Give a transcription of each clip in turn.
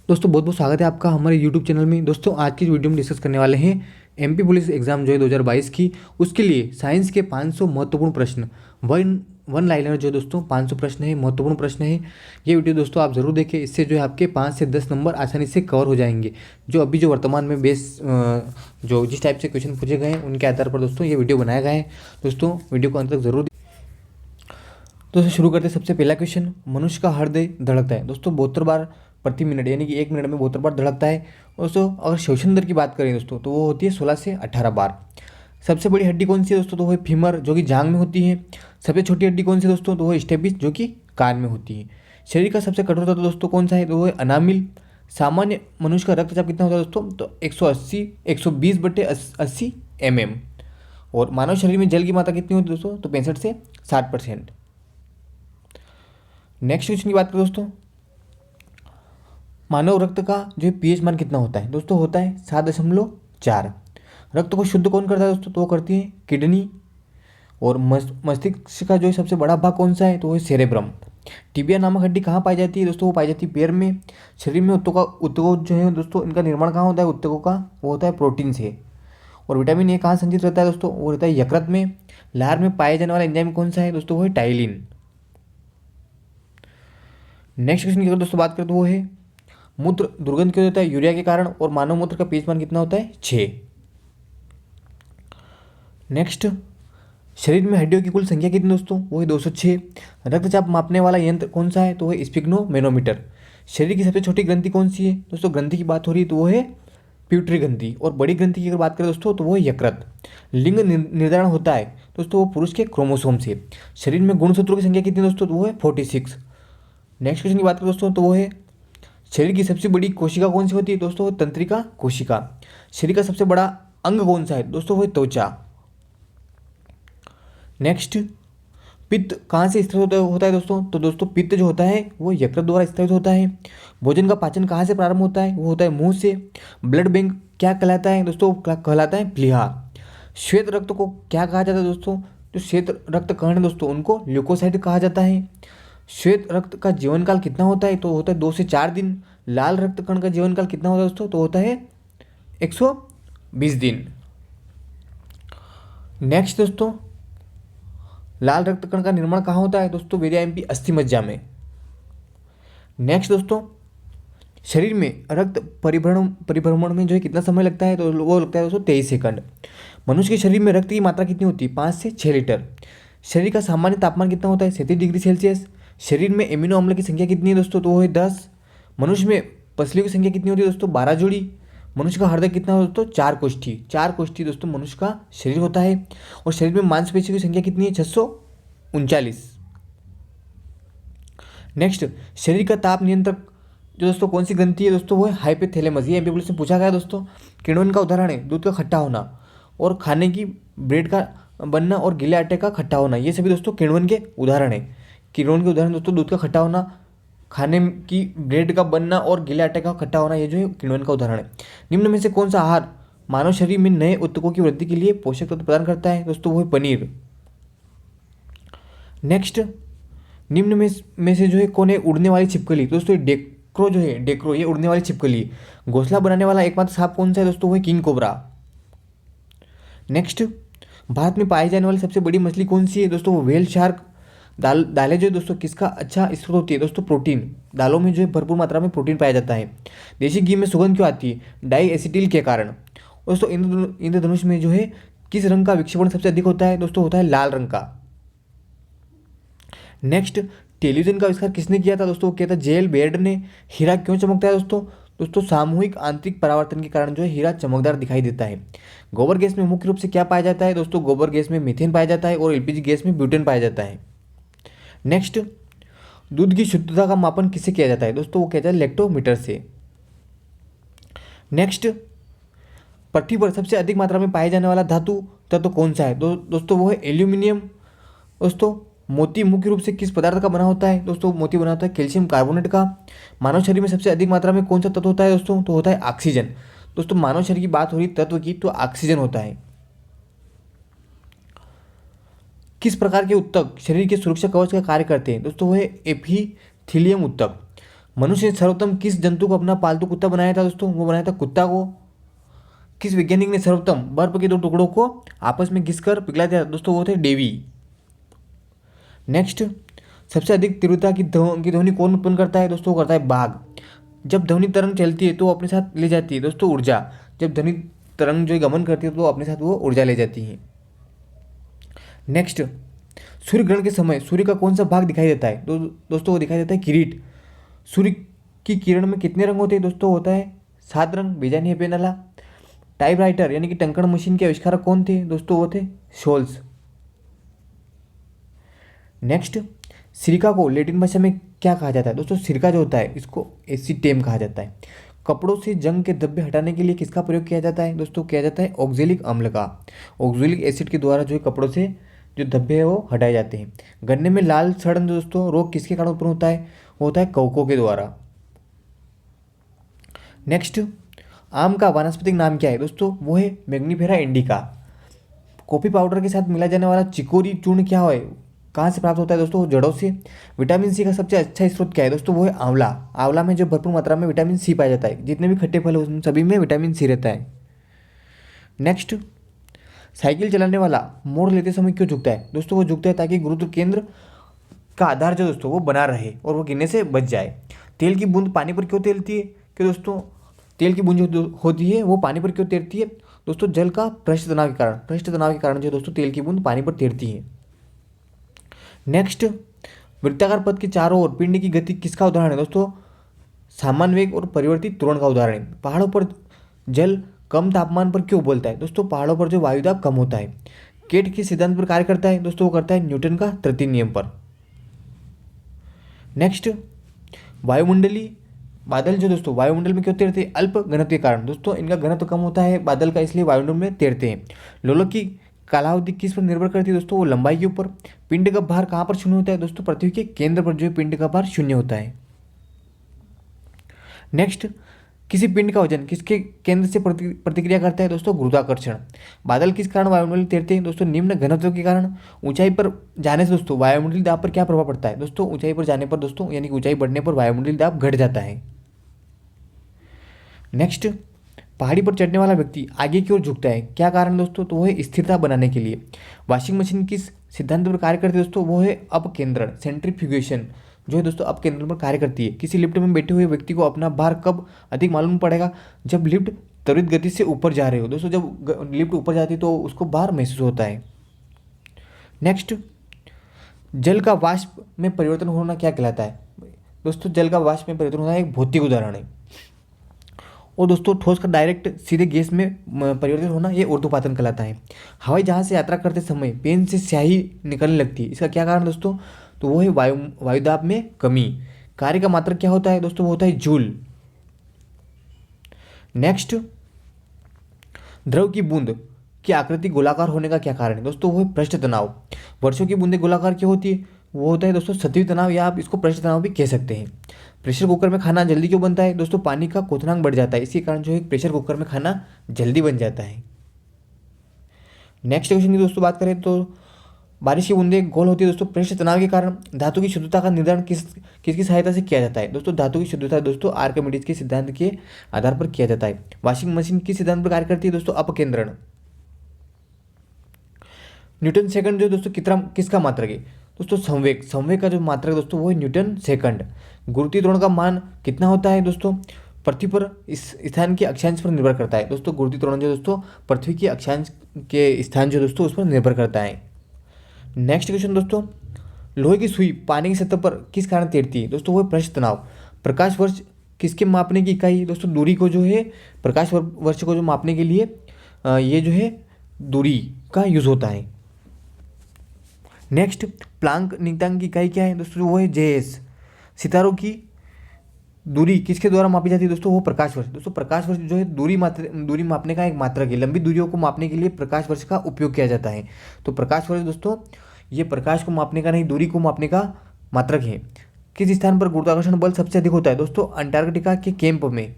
दोस्तों बहुत बहुत स्वागत है आपका हमारे यूट्यूब चैनल में। दोस्तों आज की वीडियो में डिस्कस करने वाले हैं एमपी पुलिस एग्जाम जो है 2022 की, उसके लिए साइंस के 500 महत्वपूर्ण प्रश्न। वन लाइनर जो है दोस्तों 500 प्रश्न है, महत्वपूर्ण प्रश्न है। ये वीडियो दोस्तों आप जरूर देखें, इससे जो है आपके 5 से 10 नंबर आसानी से कवर हो जाएंगे। जो अभी जो वर्तमान में जो जिस टाइप से क्वेश्चन पूछे गए हैं उनके आधार पर दोस्तों ये वीडियो बनाया गया है। दोस्तों वीडियो को अंत तक जरूर। दोस्तों शुरू करते हैं। सबसे पहला क्वेश्चन, मनुष्य का हृदय धड़कता है दोस्तों 72 बार प्रति मिनट, यानी कि 1 मिनट में 72 बार धड़कता है। दोस्तों अगर श्वसन दर की बात करें दोस्तों तो वो होती है 16 से 18 बार। सबसे बड़ी हड्डी कौन सी है दोस्तों, तो वो है फीमर जो कि जांग में होती है। सबसे छोटी हड्डी कौन सी है दोस्तों, तो वो है स्टेपिस जो कि कान में होती है। शरीर का सबसे कठोर तत्व दोस्तों कौन सा है, तो वो है अनामिल। सामान्य मनुष्य का रक्तचाप कितना होता है दोस्तों, तो 120/80 mm। और मानव शरीर में जल की मात्रा कितनी होती है दोस्तों, तो 65 से 60%। नेक्स्ट क्वेश्चन की बात करें दोस्तों, मानव रक्त का जो है पीएच मान कितना होता है दोस्तों, होता है 7.4। रक्त को शुद्ध कौन करता है दोस्तों, तो वो करती है किडनी। और मस्तिष्क का जो है सबसे बड़ा भाग कौन सा है, तो वो है सेरेब्रम। टिबिया नामक हड्डी कहाँ पाई जाती है दोस्तों, वो पाई जाती है पैर में। शरीर में उत्तकों जो है दोस्तों, इनका निर्माण कहाँ होता है उत्तकों का, वो होता है प्रोटीन से। और विटामिन ए कहाँ संचित रहता है दोस्तों, वो रहता है यकृत में। लार में पाया जाने वाला एंजाइम कौन सा है दोस्तों, वो है टाइलिन। नेक्स्ट क्वेश्चन की अगर दोस्तों बात करें तो वो है, मूत्र दुर्गंध क्यों देता है, यूरिया के कारण। और मानव मूत्र का पीएच मान कितना होता है, 6। नेक्स्ट, शरीर में हड्डियों की कुल संख्या कितनी दोस्तों, वो है 206। रक्तचाप मापने वाला यंत्र कौन सा है, तो वो है स्पिग्नोमेनोमीटर। शरीर की सबसे छोटी ग्रंथि कौन सी है दोस्तों, ग्रंथि की बात हो रही है तो वो है प्यूटरी ग्रंथि। और बड़ी ग्रंथि की अगर बात करें दोस्तों तो वो है यकृत। लिंग निर्धारण होता है दोस्तों वो पुरुष के क्रोमोसोम से। शरीर में गुणसूत्रों की संख्या कितनी दोस्तों, तो वो है 46। नेक्स्ट क्वेश्चन की बात करें दोस्तों तो वो है, शरीर की सबसे बड़ी कोशिका कौन सी होती है दोस्तों, तंत्रिका कोशिका। शरीर का सबसे बड़ा अंग कौन सा है दोस्तों, वो है त्वचा। नेक्स्ट, पित्त कहाँ से स्थित होता है दोस्तों, तो दोस्तों पित्त जो होता है वो यकृत द्वारा स्थित होता है। भोजन का पाचन कहाँ से प्रारंभ होता है, वो होता है मुंह से। ब्लड बैंक क्या कहलाता है दोस्तों, कहलाता है प्लीहा। श्वेत रक्त को क्या कहा जाता है दोस्तों, जो श्वेत रक्त कण है दोस्तों उनको ल्यूकोसाइट कहा जाता है। श्वेत रक्त का जीवन काल कितना होता है, तो होता है 2 से 4 दिन। लाल रक्त कण का जीवन काल कितना होता है दोस्तों, तो होता है 120 दिन। नेक्स्ट दोस्तों, लाल रक्त कण का निर्माण कहाँ होता है दोस्तों, वीर्याम्पी अस्थि मज्जा में। नेक्स्ट दोस्तों, शरीर में रक्त परिभ्रमण में जो है कितना समय लगता है, तो वो लगता है दोस्तों 23 सेकंड। मनुष्य के शरीर में रक्त की मात्रा कितनी होती है, 5 से 6 लीटर। शरीर का सामान्य तापमान कितना होता है, 37 डिग्री सेल्सियस। शरीर में एमिनो अम्ल की संख्या कितनी है दोस्तों, तो वो है 10। मनुष्य में पसलियों की संख्या कितनी होती है दोस्तों, 12 जोड़ी। मनुष्य का हृदय कितना है दोस्तों, 4 कोष्ठी दोस्तों मनुष्य का शरीर होता है। और शरीर में मांसपेशियों की संख्या कितनी है, 639। नेक्स्ट, शरीर का ताप नियंत्रक जो दोस्तों कौन सी ग्रंथि है दोस्तों, वो है हाइपोथैलेमस। ये एमपी पुलिस में पूछा गया दोस्तों। किण्वन का उदाहरण है दूध का खट्टा होना, और खाने की ब्रेड का बनना, और गीले आटे का खट्टा होना। ये सभी दोस्तों किण्वन के उदाहरण है। किण्वन के उदाहरण दोस्तों दूध का खट्टा होना, खाने की ब्रेड का बनना और गीले आटे का खट्टा होना, ये जो है किण्वन का उदाहरण है। निम्न में से कौन सा आहार मानव शरीर में नए ऊतकों की वृद्धि के लिए पोषक तत्व प्रदान करता है दोस्तों, वो है पनीर। नेक्स्ट, निम्न में से जो है कौन है उड़ने वाली छिपकली, दोस्तों डेक्रो जो है, डेक्रो ये उड़ने वाली छिपकली। घोंसला बनाने वाला एकमात्र सांप कौन सा है दोस्तों, वो है किंग कोबरा। नेक्स्ट, भारत में पाई जाने वाली सबसे बड़ी मछली कौन सी है दोस्तों, वो व्हेल शार्क। दालें जो है दोस्तों किसका अच्छा स्रोत होती है दोस्तों, प्रोटीन। दालों में जो है भरपूर मात्रा में प्रोटीन पाया जाता है। देशी घी में सुगंध क्यों आती है, डाई एसिटिल के कारण। दोस्तों इंद्रधनुष में जो है किस रंग का विक्षेपण सबसे अधिक होता है दोस्तों, होता है लाल रंग का। नेक्स्ट, टेलीविजन का आविष्कार किसने किया था दोस्तों, किया था जेएल बेयर्ड ने। हीरा क्यों चमकता है दोस्तों, दोस्तों सामूहिक आंतरिक परावर्तन के कारण जो है हीरा चमकदार दिखाई देता है। गोबर गैस में मुख्य रूप से क्या पाया जाता है दोस्तों, गोबर गैस में मीथेन पाया जाता है, और एलपीजी गैस में ब्यूटेन पाया जाता है। नेक्स्ट, दूध की शुद्धता का मापन किससे किया जाता है दोस्तों, वो किया जाता है लैक्टोमीटर से। नेक्स्ट, पृथ्वी पर सबसे अधिक मात्रा में पाए जाने वाला धातु तत्व कौन सा है, दोस्तों वो है एल्यूमिनियम। दोस्तों मोती मुख्य रूप से किस पदार्थ का बना होता है दोस्तों, मोती बना होता है कैल्शियम कार्बोनेट का। मानव शरीर में सबसे अधिक मात्रा में कौन सा तत्व होता है दोस्तों, तो होता है ऑक्सीजन। दोस्तों मानव शरीर की बात हो रही तत्व की, तो ऑक्सीजन होता है। किस प्रकार के उत्तक शरीर के सुरक्षा कवच का कार्य करते हैं दोस्तों, वो है एपिथेलियम उत्तक। मनुष्य ने सर्वप्रथम किस जंतु को अपना पालतू कुत्ता बनाया था दोस्तों? वो बनाया था कुत्ता को। किस वैज्ञानिक ने सर्वप्रथम बर्फ के 2 टुकड़ों को आपस में घिसकर पिघला दिया दोस्तों? वो थे डेवी। नेक्स्ट, सबसे अधिक तीव्रता की ध्वनि कौन उत्पन्न करता है दोस्तों? वो करता है बाघ। जब ध्वनि तरंग चलती है तो वो अपने साथ ले जाती है दोस्तों ऊर्जा। जब ध्वनि तरंग जो गमन करती है तो अपने साथ वो ऊर्जा ले जाती है। नेक्स्ट, सूर्य ग्रहण के समय सूर्य का कौन सा भाग दिखाई देता है? दोस्तों वो दिखाई देता है किरीट। सूर्य की किरण में कितने रंग होते हैं दोस्तों? होता है 7 रंग। बेजानी है पेनाला। टाइपराइटर यानी कि टंकण मशीन के आविष्कारक कौन थे दोस्तों? वो थे शोल्स। नेक्स्ट, सिरका को लैटिन भाषा में क्या कहा जाता है दोस्तों? सिरका जो होता है इसको एसीटेम कहा जाता है। कपड़ों से जंग के धब्बे हटाने के लिए किसका प्रयोग किया जाता है दोस्तों? किया जाता है ऑक्जेलिक अम्ल का। ऑक्जेलिक एसिड के द्वारा जो है कपड़ों से जो धब्बे है वो हटाए जाते हैं। गन्ने में लाल सड़न दोस्तों रोग किसके कारण उत्पन्न होता है? वो होता है कवकों के द्वारा। नेक्स्ट, आम का वानस्पतिक नाम क्या है दोस्तों? वो है मैग्नीफेरा इंडिका। कॉफी पाउडर के साथ मिला जाने वाला चिकोरी चूर्ण क्या है? कहाँ से प्राप्त होता है दोस्तों? जड़ों से। विटामिन सी का सबसे अच्छा स्रोत क्या है दोस्तों? वो है आंवला। आंवला में जो भरपूर मात्रा में विटामिन सी पाया जाता है। जितने भी खट्टे फल उन सभी में विटामिन सी रहता है। नेक्स्ट, साइकिल चलाने वाला मोड़ लेते समय क्यों झुकता है दोस्तों? वो झुकता है ताकि गुरुत्व केंद्र का आधार जो दोस्तों वो बना रहे और वो गिरने से बच जाए। तेल की बूंद पानी पर क्यों तैरती है? क्यों दोस्तों तेल की बूंद जो होती है वो पानी पर क्यों तैरती है दोस्तों? जल का पृष्ठ तनाव के कारण। पृष्ठ तनाव के कारण जो दोस्तों तेल की बूंद पानी पर तैरती है। नेक्स्ट, वृत्ताकार पथ के चारों ओर पिंड की गति किसका उदाहरण है दोस्तों? सामान्य वेग और परिवर्तित त्वरण का उदाहरण है। पहाड़ों पर जल कम तापमान पर क्यों उबलता है दोस्तों? पहाड़ों पर जो वायुदाब कम होता है। केट किस सिद्धांत पर कार्य करता है दोस्तों? वो करता है न्यूटन का तृतीय नियम पर। नेक्स्ट, वायुमंडलीय बादल जो दोस्तों वायुमंडल में क्यों तैरते हैं? अल्प घनत्व के कारण दोस्तों। इनका घनत्व कम होता है बादल का, इसलिए वायुमंडल में तैरते हैं। लोलक की कालावधि किस पर निर्भर करती है दोस्तों? वो लंबाई के ऊपर। पिंड का भार कहाँ पर शून्य होता है दोस्तों? पृथ्वी के केंद्र पर जो है पिंड का भार शून्य होता है। नेक्स्ट, किसी पिंड का वजन किसके केंद्र से प्रतिक्रिया करता है दोस्तों? गुरुत्वाकर्षण। बादल किस कारण वायुमंडल में तैरते हैं दोस्तों? निम्न घनत्व के कारण। ऊंचाई पर जाने से दोस्तों वायुमंडलीय दाब पर क्या प्रभाव पड़ता है दोस्तों? ऊंचाई पर जाने पर दोस्तों यानी कि ऊंचाई बढ़ने पर वायुमंडलीय दाब घट जाता है। नेक्स्ट, पहाड़ी पर चढ़ने वाला व्यक्ति आगे की ओर झुकता है, क्या कारण दोस्तों? तो वो है स्थिरता बनाने के लिए। वॉशिंग मशीन किस सिद्धांत पर कार्य करती है दोस्तों? वो है अपकेंद्रण, सेंट्रीफ्यूगेशन जो है दोस्तों अपकेंद्रण पर कार्य करती है। किसी लिफ्ट में बैठे हुए व्यक्ति को अपना भार कब अधिक मालूम पड़ेगा? जब लिफ्ट त्वरित गति से ऊपर जा रहे हो दोस्तों। जब लिफ्ट ऊपर जाती है तो उसको भार महसूस होता है। नेक्स्ट, जल का वाष्प में परिवर्तन होना क्या कहलाता है दोस्तों? जल का वाष्प में परिवर्तन होना एक भौतिक उदाहरण है। और दोस्तों ठोस का डायरेक्ट सीधे गैस में परिवर्तित होना ये ऊर्ध्वपातन कहलाता है। हवाई जहाज से यात्रा करते समय पेन से स्याही निकलने लगती है, इसका क्या कारण दोस्तों? तो वो है वायुदाब में कमी। कार्य का मात्रक क्या होता है दोस्तों? वो होता है जूल। नेक्स्ट, द्रव की बूंद की आकृति गोलाकार होने का क्या कारण है दोस्तों? वो है पृष्ठ तनाव। वर्षों की बूंदें गोलाकार क्यों होती है? वो होता है दोस्तों सतही तनाव, या आप इसको पृष्ठ तनाव भी कह सकते हैं। प्रेशर कुकर में खाना जल्दी क्यों बनता है दोस्तों? पानी का क्वथनांक बढ़ जाता है, इसी कारण जो है प्रेशर कुकर में खाना जल्दी बन जाता है। नेक्स्ट क्वेश्चन की दोस्तों बात करें तो बारिश की बूंदें गोल होती है दोस्तों पृष्ठ तनाव के कारण। धातु की शुद्धता का निर्धारण किसकी सहायता से किया जाता है दोस्तों? धातु की शुद्धता दोस्तों आर्किमिडीज के सिद्धांत के आधार पर किया जाता है। वॉशिंग मशीन किस सिद्धांत पर कार्य करती है दोस्तों? अपकेंद्रण। न्यूटन सेकंड जो दोस्तों किसका मात्रक है दोस्तों? संवेग। संवेग का जो मात्रक दोस्तों वो है न्यूटन सेकंड। गुरुत्वीय त्वरण का मान कितना होता है दोस्तों? पृथ्वी पर इस स्थान के अक्षांश पर निर्भर करता है दोस्तों। गुरुत्वीय त्वरण जो दोस्तों पृथ्वी के अक्षांश के स्थान जो दोस्तों उस पर निर्भर करता है। नेक्स्ट क्वेश्चन दोस्तों, लोहे की सुई पानी की सतह पर किस कारण तैरती है दोस्तों? वो है पृष्ठ तनाव। प्रकाश वर्ष किसके मापने की इकाई दोस्तों? दूरी को जो है प्रकाश वर्ष को जो मापने के लिए ये जो है दूरी का यूज होता है। नेक्स्ट, प्लांक नियतांक की इकाई क्या है दोस्तों? वो है जेएस। सितारों की दूरी किसके द्वारा मापी जाती है दोस्तों? वो प्रकाश वर्ष। दोस्तों प्रकाश वर्ष जो है दूरी मापने का एक मात्रक है। लंबी दूरियों को मापने के लिए प्रकाश वर्ष का उपयोग किया जाता है। तो प्रकाश वर्ष दोस्तों ये प्रकाश को मापने का नहीं, दूरी को मापने का मात्रक है। किस स्थान पर गुरुत्वाकर्षण बल सबसे अधिक होता है दोस्तों? अंटार्कटिका के कैंप में।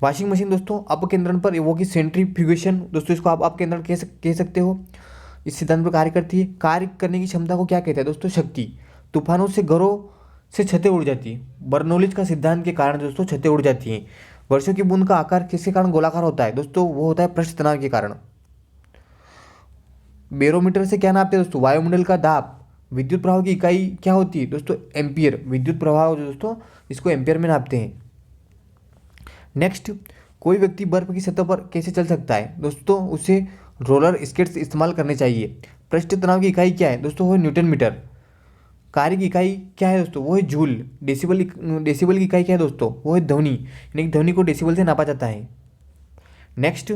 वॉशिंग मशीन दोस्तों अपकेंद्रण पर वो की सेंट्रीफ्यूगेशन दोस्तों इसको आप अपकेंद्रण कह सकते हो, इस सिद्धांत पर कार्य करती है। कार्य करने की क्षमता को क्या कहते हैं दोस्तों? शक्ति। तूफानों से घरों से छतें उड़ जाती हैं। बर्नौलीज का सिद्धांत के कारण दोस्तों छतें उड़ जाती हैं। वर्षों की बूंद का आकार किसके कारण गोलाकार होता है दोस्तों? वो होता है पृष्ठ तनाव के कारण। बैरोमीटर से क्या नापते हैं दोस्तों? वायुमंडल का दाब। विद्युत प्रवाह की इकाई क्या होती है दोस्तों? एम्पियर। विद्युत प्रवाह जो दोस्तों इसको एम्पियर में नापते हैं। नेक्स्ट, कोई व्यक्ति बर्फ की सतह पर कैसे चल सकता है दोस्तों? उसे रोलर स्केट्स इस्तेमाल करने चाहिए। पृष्ठ तनाव की इकाई क्या है दोस्तों? वो है न्यूटन मीटर। कार्य की इकाई क्या है दोस्तों? वो है जूल। डेसिबल की इकाई क्या है दोस्तों? वो है ध्वनि, यानी कि ध्वनि को डेसिबल से नापा जाता है। नेक्स्ट,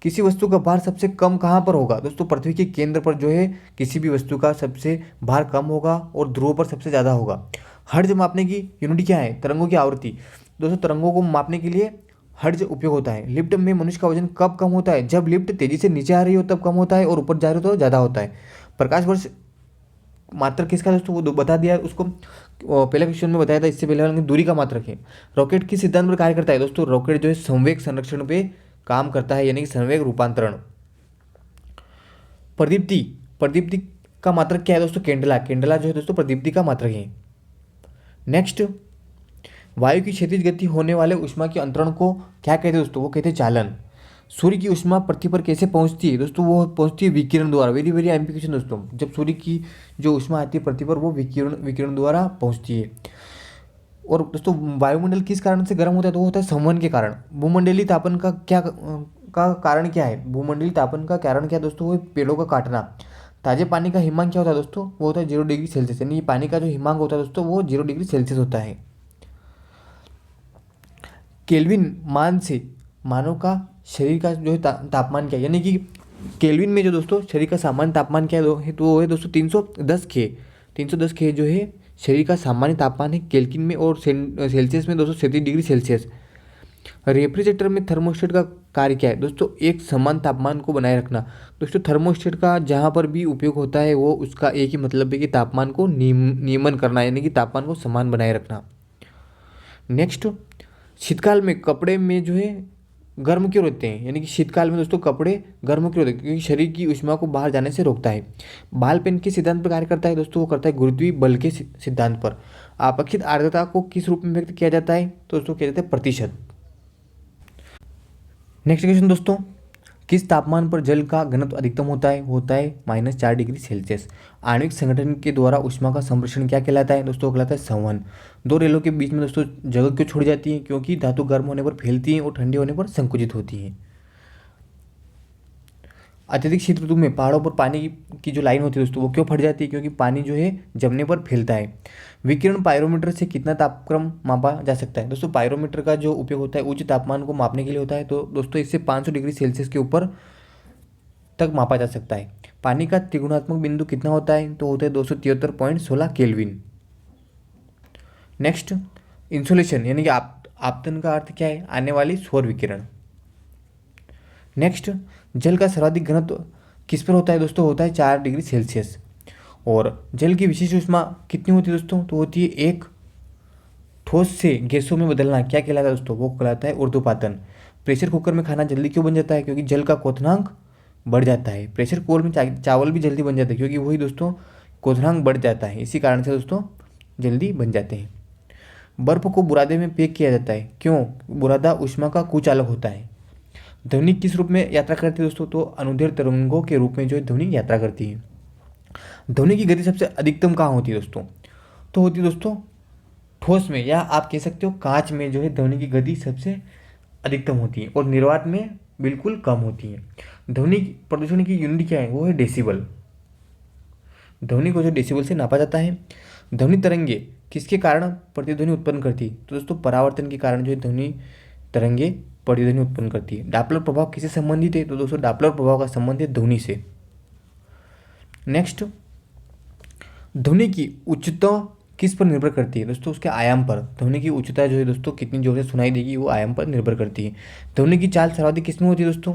किसी वस्तु का भार सबसे कम कहाँ पर होगा दोस्तों? पृथ्वी के केंद्र पर जो है किसी भी वस्तु का सबसे भार कम होगा और ध्रुव पर सबसे ज़्यादा होगा। हर्ट्ज मापने की यूनिट क्या है? तरंगों की आवृत्ति। दोस्तों तरंगों को मापने के लिए हर्ट्ज उपयोग होता है। लिफ्ट में मनुष्य का वजन कब कम होता है? जब लिफ्ट तेजी से नीचे आ रही हो तब कम होता है और ऊपर जा रही हो तो ज़्यादा होता है। प्रकाश वर्ष मात्रक किसका दोस्तों? वो बता दिया उसको, पहले क्वेश्चन में बताया था, इससे पहले वाले में दूरी का मात्रक है। रॉकेट किस सिद्धांत पर कार्य करता है दोस्तों? रॉकेट जो है संवेग संरक्षण पे काम करता है, यानी कि संवेग रूपांतरण। प्रदीप्ति, प्रदीप्ति का मात्रक क्या है दोस्तों? कैंडला। कैंडला जो है दोस्तों प्रदीप्ति का मात्रक है। नेक्स्ट, वायु की क्षैतिज गति होने वाले ऊष्मा के अंतरण को क्या कहते हैं दोस्तों? वो कहते हैं चालन। सूर्य की ऊष्मा पृथ्वी पर कैसे पहुंचती है दोस्तों? वो पहुंचती है विकिरण द्वारा। वेरी वेरी आईएमपी क्वेश्चन दोस्तों। जब सूर्य की जो ऊष्मा आती है पृथ्वी पर वो विकिरण द्वारा पहुंचती है। और दोस्तों वायुमंडल किस कारण से गर्म होता है? तो वो होता है संवहन के कारण। भूमंडलीय तापन का कारण क्या है? भूमंडलीय तापन का कारण क्या है दोस्तों? वो है पेड़ों का काटना। ताजे पानी का हिमांक क्या होता है दोस्तों? वो होता है 0 डिग्री सेल्सियस, यानी पानी का जो हिमांक होता है दोस्तों वो 0 डिग्री सेल्सियस होता है। केल्विन मान से मानव का शरीर का जो है तापमान क्या है? यानी कि केल्विन में जो दोस्तों शरीर का सामान्य तापमान क्या है तो वो है दोस्तों 310 के। 310 के जो है शरीर का सामान्य तापमान है केल्विन में, और सेल्सियस में दोस्तों 37 डिग्री सेल्सियस। रेफ्रिजरेटर में थर्मोस्टेट का कार्य क्या है दोस्तों? एक समान तापमान को बनाए रखना। दोस्तों थर्मोस्टेट का जहाँ पर भी उपयोग होता है वो उसका एक ही मतलब है कि तापमान को नियमन करना, यानी कि तापमान को समान बनाए रखना। नेक्स्ट, शीतकाल में कपड़े में जो है गर्म क्यों रहते हैं? यानी कि शीतकाल में दोस्तों कपड़े गर्म क्यों रहते हैं? क्योंकि शरीर की ऊष्मा को बाहर जाने से रोकता है। बाल पेन के सिद्धांत पर कार्य करता है दोस्तों? वो करता है गुरुत्वीय बल के सिद्धांत पर। आपेक्षिक आर्द्रता को किस रूप में व्यक्त किया जाता है तो दोस्तों किया जाता है प्रतिशत। नेक्स्ट क्वेश्चन दोस्तों, किस तापमान पर जल का घनत्व अधिकतम होता है? होता है -4 डिग्री सेल्सियस। आणविक संगठन के द्वारा ऊष्मा का संप्रेषण क्या कहलाता है दोस्तों? कहलाता है संवहन। दो रेलों के बीच में दोस्तों जगह क्यों छोड़ जाती है? क्योंकि धातु गर्म होने पर फैलती है और ठंडे होने पर संकुचित होती है। अत्यधिक शीत ऋतु में पहाड़ों पर पानी की जो लाइन होती है दोस्तों वो क्यों फट जाती है? क्योंकि पानी जो है जमने पर फैलता है। विकिरण पायरोमीटर से कितना तापक्रम मापा जा सकता है दोस्तों? पायरोमीटर का जो उपयोग होता है उच्च तापमान को मापने के लिए होता है, तो दोस्तों इससे 500 डिग्री सेल्सियस के ऊपर तक मापा जा सकता है। पानी का त्रिगुणात्मक बिंदु कितना होता है? तो होता है 273.16 केल्विन। नेक्स्ट, इंसुलेशन यानी कि आपतन का अर्थ क्या है? आने वाली सौर विकिरण। नेक्स्ट, जल का सर्वाधिक घनत्व किस पर होता है दोस्तों? होता है 4 डिग्री सेल्सियस। और जल की विशिष्ट ऊष्मा कितनी होती है दोस्तों? तो होती है एक ठोस से गैसों में बदलना क्या कहलाता है दोस्तों? वो कहलाता है ऊर्ध्वपातन। प्रेशर कुकर में खाना जल्दी क्यों बन जाता है? क्योंकि जल का क्वथनांक बढ़ जाता है। प्रेशर कुकर में चावल भी जल्दी बन जाता है क्योंकि वही दोस्तों क्वथनांक बढ़ जाता है, इसी कारण से दोस्तों जल्दी बन जाते हैं। बर्फ को बुरादे में पैक किया जाता है, क्यों? बुरादा ऊष्मा का कुचालक होता है। ध्वनि किस रूप में यात्रा करती है दोस्तों? तो अनुदैर्घ्य तरंगों के रूप में जो है ध्वनि यात्रा करती है। ध्वनि की गति सबसे अधिकतम कहाँ होती है दोस्तों? तो होती है दोस्तों ठोस में, या आप कह सकते हो कांच में जो है ध्वनि की गति सबसे अधिकतम होती है और निर्वात में बिल्कुल कम होती है। ध्वनि प्रदूषण की यूनिट क्या है? वो है डेसिबल। ध्वनि को जो डेसिबल से नापा जाता है। ध्वनि तरंगे किसके कारण प्रतिध्वनि उत्पन्न करती है? तो दोस्तों परावर्तन के कारण जो है ध्वनि तरंगे प्रतिध्वनि उत्पन्न करती है। डापलर प्रभाव किससे संबंधित है? तो दोस्तों डापलर प्रभाव का संबंध है ध्वनि से। नेक्स्ट, ध्वनि की उच्चता किस पर निर्भर करती है दोस्तों? उसके आयाम पर। ध्वनि की उच्चता जो है दोस्तों कितनी जोर से सुनाई देगी वो आयाम पर निर्भर करती है। ध्वनि की चाल सर्वाधिक किस में होती है दोस्तों?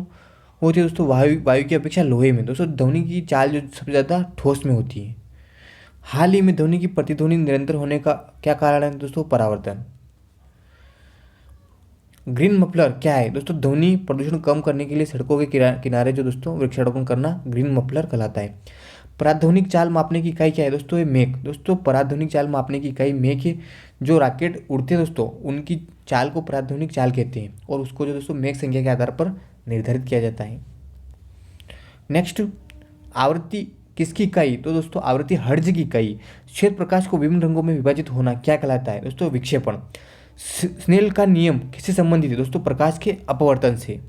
होती है दोस्तों वायु की अपेक्षा लोहे में। दोस्तों ध्वनि की चाल जो सबसे ज़्यादा ठोस में होती है। हाल ही में ध्वनि की प्रतिध्वनि निरंतर होने का क्या कारण है दोस्तों? परावर्तन। ग्रीन मफलर क्या है दोस्तों? ध्वनि प्रदूषण कम करने के लिए सड़कों के किनारे जो दोस्तों वृक्षारोपण करना ग्रीन मफलर कहलाता है। पराध्वनिक चाल मापने की इकाई क्या है दोस्तों? ये मेक। दोस्तों पराध्वनिक चाल मापने की इकाई मेक है। जो रॉकेट उड़ते हैं दोस्तों उनकी चाल को पराध्वनिक चाल कहते हैं और उसको जो दोस्तों मेक संख्या के आधार पर निर्धारित किया जाता है। नेक्स्ट, आवृत्ति किसकी इकाई? तो दोस्तों आवृत्ति हर्ट्ज की इकाई। श्वेत प्रकाश को विभिन्न रंगों में विभाजित होना क्या कहलाता है? दोस्तों विक्षेपण। स्नेल का नियम किससे संबंधित है? दोस्तों प्रकाश के अपवर्तन से।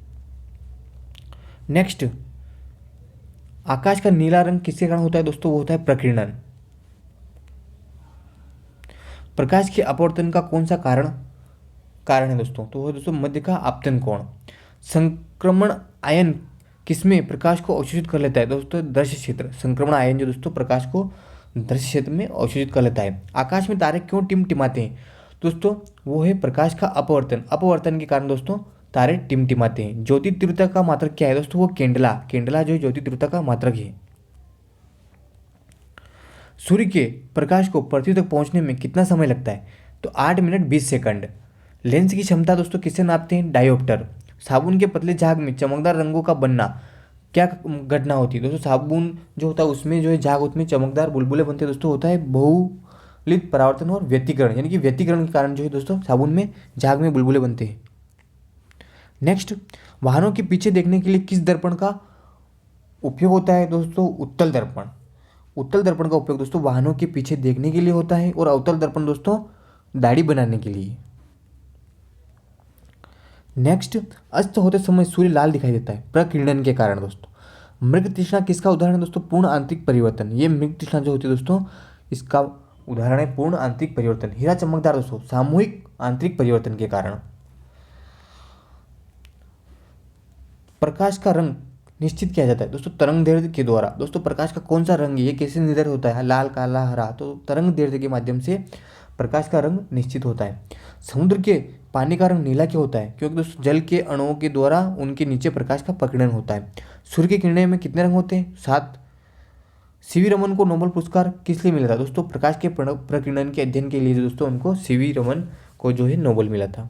नेक्स्ट, आकाश का नीला रंग किसके कारण होता है? दोस्तों वो होता है प्रकीर्णन। प्रकाश के अपवर्तन का कौन सा कारण है दोस्तों? तो वो दोस्तों मध्य का आपतन कोण। संक्रमण आयन किसमें प्रकाश को अवशोषित कर लेता है? दोस्तों दृश्य क्षेत्र। संक्रमण आयन जो दोस्तों प्रकाश को दृश्य क्षेत्र में अवशोषित कर लेता है। आकाश में तारे क्यों टिमटिमाते हैं? दोस्तों वो है प्रकाश का अपवर्तन। अपवर्तन के कारण दोस्तों तारे टिमटिमाते हैं। ज्योति तीव्रता का मात्रक क्या है? दोस्तों वो केंडला। केंडला जो है ज्योति तीव्रता का मात्रक है। सूर्य के प्रकाश को पृथ्वी तक पहुंचने में कितना समय लगता है? तो 8 मिनट 20 सेकंड। लेंस की क्षमता दोस्तों किससे नापते हैं? डायोप्टर। साबुन के पतले झाग में चमकदार रंगों का बनना क्या घटना होती है? दोस्तों साबुन जो होता है उसमें जो है झाग, उसमें चमकदार बुलबुले बनते हैं दोस्तों, होता है बहुलित परावर्तन और व्यतिकरण, यानी कि व्यतिकरण के कारण जो है दोस्तों साबुन में झाग में बुलबुले बनते हैं। नेक्स्ट, वाहनों के पीछे देखने के लिए किस दर्पण का उपयोग होता है? दोस्तों उत्तल दर्पण। उत्तल दर्पण का उपयोग दोस्तों वाहनों के पीछे देखने के लिए होता है और अवतल दर्पण दोस्तों दाढ़ी बनाने के लिए। नेक्स्ट, अस्त होते समय सूर्य लाल दिखाई देता है प्रकीर्णन के कारण। दोस्तों मृग तृष्णा किसका उदाहरण है? दोस्तों पूर्ण आंतरिक परिवर्तन। ये मृग तृष्णा जो होती है दोस्तों इसका उदाहरण है पूर्ण आंतरिक परिवर्तन। हीरा चमकदार दोस्तों सामूहिक आंतरिक परिवर्तन के कारण। प्रकाश का रंग निश्चित किया जाता है दोस्तों तरंग दैर्ध्य के द्वारा। दोस्तों प्रकाश का कौन सा रंग है, ये कैसे निर्धारित होता है? लाल, काला, हरा। तो तरंग दैर्ध्य के माध्यम से प्रकाश का रंग निश्चित होता है। समुद्र के पानी का रंग नीला क्यों होता है? क्योंकि दोस्तों जल के अणुओं के द्वारा उनके नीचे प्रकाश का प्रकीर्णन होता है। सूर्य की किरणें में कितने रंग होते हैं? 7। सीवी रमन को नोबेल पुरस्कार किस लिए मिला था? दोस्तों प्रकाश के प्रकीर्णन के अध्ययन के लिए दोस्तों उनको सीवी रमन को जो है नोबेल मिला था।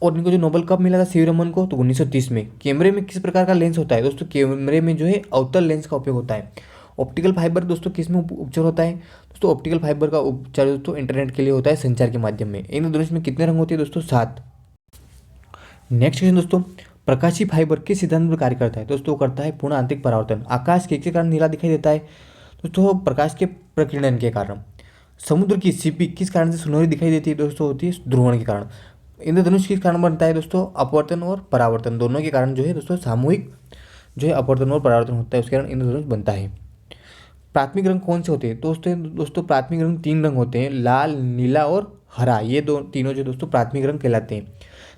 और इनको जो नोबेल कब मिला था सीवी रमन को? तो 1930 में। कैमरे में किस प्रकार का लेंस होता है? दोस्तों कैमरे में जो है अवतल लेंस का उपयोग होता है। ऑप्टिकल फाइबर दोस्तों किस में उपचार होता है? दोस्तों ऑप्टिकल फाइबर का उपचार दोस्तों इंटरनेट के लिए होता है, संचार के माध्यम में। इंद्रधनुष में कितने रंग होते हैं? दोस्तों 7। नेक्स्ट क्वेश्चन दोस्तों, प्रकाशीय फाइबर किस सिद्धांत पर कार्य करता है? दोस्तों करता है पूर्ण आंतरिक परावर्तन। आकाश किसके कारण नीला दिखाई देता है? दोस्तों प्रकाश के प्रकीर्णन के कारण। समुद्र की सीपी किस कारण से सुनहरी दिखाई देती है? दोस्तों होती है ध्रुवण के कारण। इंद्रधनुष किस कारण बनता है? दोस्तों अपवर्तन और परावर्तन दोनों के कारण जो है दोस्तों सामूहिक जो है अपवर्तन और परावर्तन होता है, उसके कारण इंद्रधनुष बनता है। प्राथमिक रंग कौन से होते हैं? दोस्तों प्राथमिक रंग 3 रंग होते हैं, लाल, नीला और हरा। ये तीनों जो दोस्तों प्राथमिक रंग कहलाते हैं।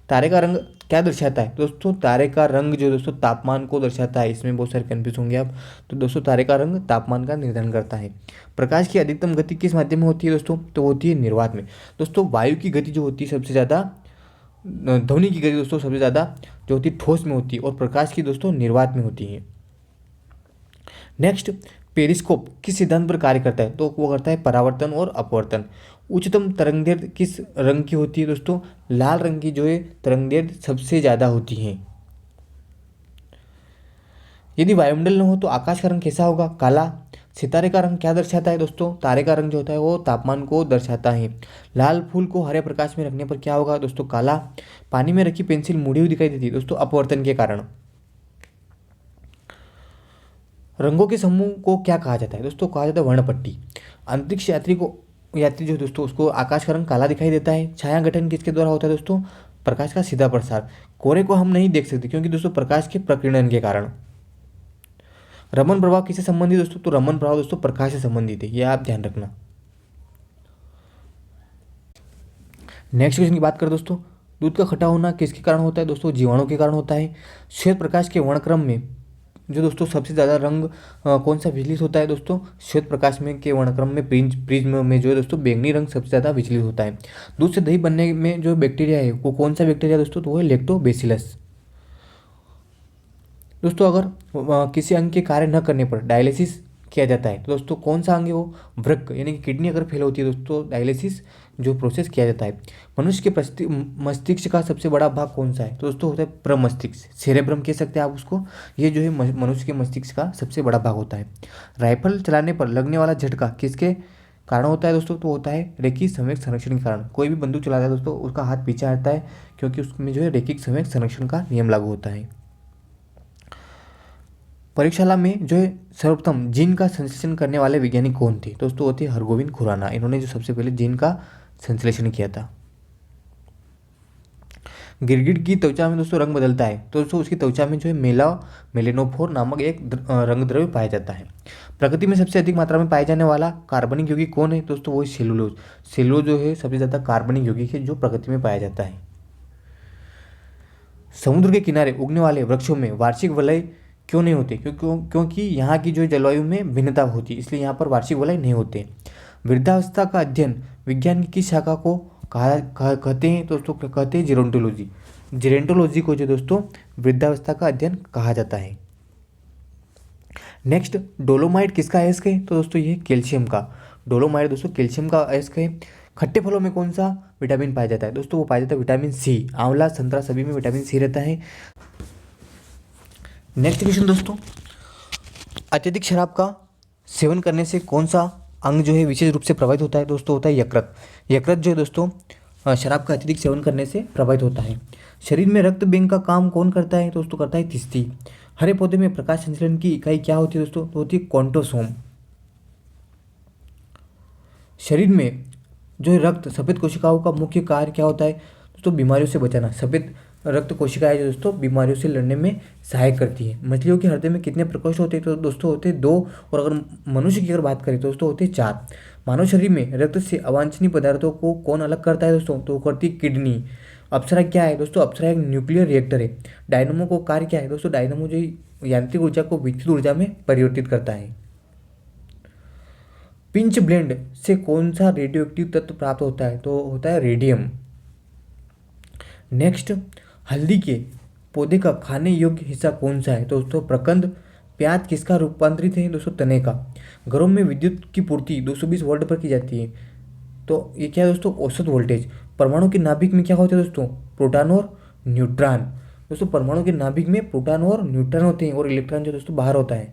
तारे का रंग क्या दर्शाता है? दोस्तों तारे का रंग जो दोस्तों तापमान को दर्शाता है। इसमें बहुत सारे कन्फ्यूज होंगे आप। तो दोस्तों तारे का रंग तापमान का निर्धारण करता है। प्रकाश की अधिकतम गति किस माध्यम में होती है दोस्तों? तो होती है निर्वात में। दोस्तों वायु की गति जो होती है सबसे ज़्यादा, ध्वनि की गति दोस्तों सबसे ज़्यादा जो होती है ठोस में होती है और प्रकाश की दोस्तों निर्वात में होती है। नेक्स्ट, पेरिस्कोप किस सिद्धांत पर कार्य करता है? तो वो करता है परावर्तन और अपवर्तन। उच्चतम तरंगदैर्घ्य किस रंग की होती है? दोस्तों लाल रंग की जो है तरंगदैर्घ्य सबसे ज़्यादा होती है। यदि वायुमंडल न हो तो आकाश का रंग कैसा होगा? काला। सितारे का रंग क्या दर्शाता है? दोस्तों तारे का रंग जो होता है वो तापमान को दर्शाता है। लाल फूल को हरे प्रकाश में रखने पर क्या होगा? दोस्तों काला। पानी में रखी पेंसिल मुड़ी हुई दिखाई देती है दोस्तों अपवर्तन के कारण। रंगों के समूह को क्या कहा जाता है? दोस्तों कहा जाता है वर्णपट्टी। अंतरिक्ष यात्री जो दोस्तों उसको आकाश का रंग काला दिखाई देता है। छाया गठन किसके द्वारा होता है? दोस्तों प्रकाश का सीधा प्रसार। कोहरे को हम नहीं देख सकते क्योंकि दोस्तों प्रकाश के प्रकीर्णन के कारण। रमन प्रभाव किससे संबंधित दोस्तों? तो रमन प्रभाव दोस्तों प्रकाश से संबंधित है, यह आप ध्यान रखना। नेक्स्ट क्वेश्चन की बात करें दोस्तों, दूध का खट्टा होना किसके कारण होता है? दोस्तों जीवाणु के कारण होता है। श्वेत प्रकाश के वर्णक्रम में जो दोस्तों सबसे ज़्यादा रंग कौन सा विचलित होता है? दोस्तों श्वेत प्रकाश में के वर्णक्रम में प्रिज्म में जो है दोस्तों बैंगनी रंग सबसे ज़्यादा विचलित होता है। दूध से दही बनने में जो बैक्टीरिया है वो कौन सा बैक्टीरिया दोस्तों? तो वो है लैक्टोबैसिलस। दोस्तों अगर किसी अंग के कार्य न करने पर डायलिसिस किया जाता है। तो दोस्तों कौन सा अंग है वो? वृक्क, यानी कि किडनी अगर फेल होती है दोस्तों, डायलिसिस जो प्रोसेस किया जाता है। मनुष्य के मस्तिष्क का सबसे बड़ा भाग कौन सा है? तो दोस्तों होता है प्रमस्तिष्क, सेरेब्रम कह सकते हैं आप उसको। ये जो है मनुष्य के मस्तिष्क का सबसे बड़ा भाग होता है। राइफल चलाने पर लगने वाला झटका किसके कारण होता है दोस्तों? तो होता है रेखीय संवेग संरक्षण के कारण। कोई भी बंदूक चलाता है दोस्तों, उसका हाथ पीछे आता है क्योंकि उसमें जो है रेखिक संवेग संरक्षण का नियम लागू होता है। परीक्षाशाला में जो है सर्वप्रथम जीन का संश्लेषण करने वाले वैज्ञानिक कौन थे? दोस्तों होते हरगोविंद खुराना। इन्होंने जो सबसे पहले जीन का संश्लेषण किया था। गिरगिट की त्वचा में दोस्तों रंग बदलता है, तो दोस्तों उसकी त्वचा में जो है मेलेनोफोर नामक एक रंग द्रव्य पाया जाता है। प्रकृति में सबसे अधिक मात्रा में पाए जाने वाला कार्बनिक यौगिक कौन है? दोस्तों वो सेलुलोज। सेलुलोज जो है सबसे ज़्यादा कार्बनिक यौगिक है जो प्रकृति में पाया जाता है। समुद्र के किनारे उगने वाले वृक्षों में वार्षिक वलय क्यों नहीं होते? क्योंकि यहाँ की जो जलवायु में भिन्नता होती है, इसलिए यहाँ पर वार्षिक वलय नहीं होते। वृद्धावस्था का अध्ययन विज्ञान की किस शाखा को कहते हैं? दोस्तों कहते हैं जीरोंटोलॉजी। जीरोंटोलॉजी को जो दोस्तों वृद्धावस्था का अध्ययन कहा जाता है। नेक्स्ट, डोलोमाइट किसका अयस्क है? तो दोस्तों ये कैल्शियम का। डोलोमाइट दोस्तों कैल्शियम का अयस्क है। खट्टे फलों में कौन सा विटामिन पाया जाता है? दोस्तों वो पाया जाता है विटामिन सी। आंवला, संतरा सभी में विटामिन सी रहता है। नेक्स्ट क्वेश्चन दोस्तों, अत्यधिक शराब का सेवन करने से कौन सा अंग जो है विशेष रूप से प्रभावित होता है? दोस्तों होता है यकृत। यकृत जो है दोस्तों शराब का अत्यधिक सेवन करने से प्रभावित होता है। शरीर में रक्त बैंक का काम कौन करता है? दोस्तों करता है थिस्ती। हरे पौधे में प्रकाश संश्लेषण की इकाई क्या होती है दोस्तों? तो होती है क्वांटोसोम। शरीर में जो है रक्त सफेद कोशिकाओं का मुख्य कार्य क्या होता है? दोस्तों बीमारियों से बचाना। सफेद रक्त कोशिकाएं जो दोस्तों बीमारियों से लड़ने में सहायक करती है। मछलियों के हृदय में कितने प्रकोष्ठ होते हैं? तो दोस्तों होते हैं 2, और अगर मनुष्य की अगर बात करें तो दोस्तों होते हैं 4। मानव शरीर में रक्त से अवांछनीय पदार्थों को कौन अलग करता है दोस्तों? तो करती है किडनी। अप्सरा क्या है दोस्तों? अप्सरा एक न्यूक्लियर रिएक्टर है। डायनमो को कार्य क्या है दोस्तों? डायनमो जो यांत्रिक ऊर्जा को विद्युत ऊर्जा में परिवर्तित करता है। पिंच ब्लेंड से कौन सा रेडियो एक्टिव तत्व प्राप्त होता है? तो होता है रेडियम। नेक्स्ट, हल्दी के पौधे का खाने योग्य हिस्सा कौन सा है? तो दोस्तों प्रकंद। प्याज किसका रूपांतरित है? दोस्तों तने का। घरों में विद्युत की पूर्ति 220 वोल्ट पर की जाती है, तो ये क्या है दोस्तों? औसत वोल्टेज। परमाणु के नाभिक में क्या होते हैं दोस्तों? प्रोटॉन और न्यूट्रॉन। दोस्तों परमाणु के नाभिक में प्रोटॉन और न्यूट्रॉन होते हैं, और इलेक्ट्रॉन जो दोस्तों बाहर होता है।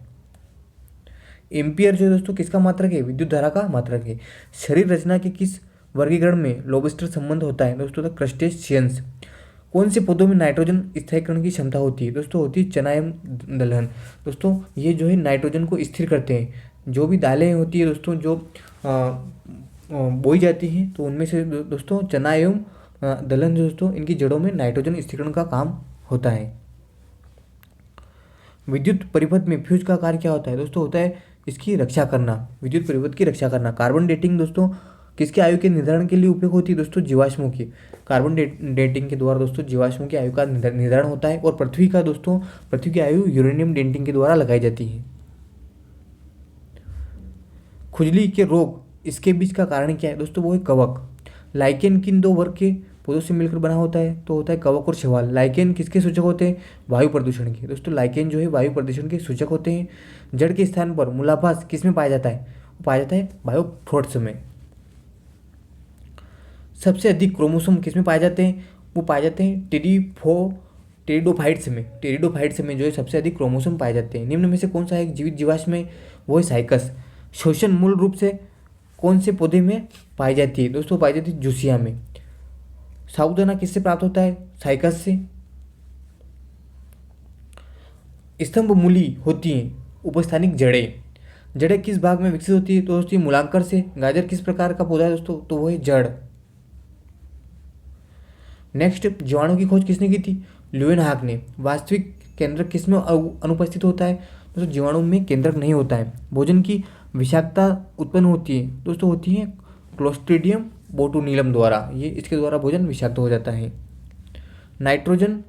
एम्पियर जो है दोस्तों किसका मात्रक है? विद्युत धारा का मात्रक है। शरीर रचना के किस वर्गीकरण में लोबस्टर संबंध होता है? दोस्तों द क्रस्टेशियंस। कौन से पौधों में नाइट्रोजन स्थायीकरण की क्षमता होती है? दोस्तों होती है चना एवं दलहन। दोस्तों ये जो है नाइट्रोजन को स्थिर करते हैं। जो भी दालें होती है दोस्तों जो बोई जाती हैं, तो उनमें से दोस्तों चना एवं दलहन जो दोस्तों इनकी जड़ों में नाइट्रोजन स्थिरीकरण का काम होता है। विद्युत परिपथ में फ्यूज का कार्य क्या होता है? दोस्तों होता है इसकी रक्षा करना, विद्युत परिपथ की रक्षा करना। कार्बन डेटिंग दोस्तों किसके आयु के निर्धारण के लिए उपयोग होती है? दोस्तों जीवाश्मों की। कार्बन डेटिंग के द्वारा दोस्तों जीवाश्मों की आयु का निर्धारण होता है। और पृथ्वी का दोस्तों पृथ्वी की आयु यूरेनियम डेटिंग के द्वारा लगाई जाती है। खुजली के रोग इसके बीच का कारण क्या है? दोस्तों वो है कवक। लाइकेन किन 2 वर्ग के पौधों से मिलकर बना होता है? तो होता है कवक और शैवाल। लाइकेन किसके सूचक होते हैं? वायु प्रदूषण के। दोस्तों लाइकेन जो है वायु प्रदूषण के सूचक होते हैं। जड़ के स्थान पर मूलाभास किस में पाया जाता है? वो पाया जाता है बायोफ्लोट्स में। सबसे अधिक क्रोमोसोम किस में पाए जाते हैं? वो पाए जाते हैं टेरिडोफाइट्स में। टेरिडोफाइट्स में जो है सबसे अधिक क्रोमोसोम पाए जाते हैं। निम्न में से कौन सा एक जीवित जीवाश्म है? वो है साइकस। शोषण मूल रूप से कौन से पौधे में पाई जाती है? दोस्तों पाई जाती है जूसिया में। साबूदाना किससे प्राप्त होता है? साइकस से। स्तंभ मूली होती हैं उपस्थानिक जड़ें। जड़ें किस भाग में विकसित होती है? तो दोस्तों मूलांकर से। गाजर किस प्रकार का पौधा है दोस्तों? तो वो है जड़। नेक्स्ट, जीवाणु की खोज किसने की थी? ल्यूवेनहाक ने। वास्तविक केंद्रक किसमें अनुपस्थित होता है? दोस्तों जीवाणु में केंद्रक नहीं होता है। भोजन की विषाक्तता उत्पन्न होती है दोस्तों होती है क्लोस्ट्रीडियम बोटुलिनम द्वारा। ये इसके द्वारा भोजन विषाक्त हो जाता है। नाइट्रोजन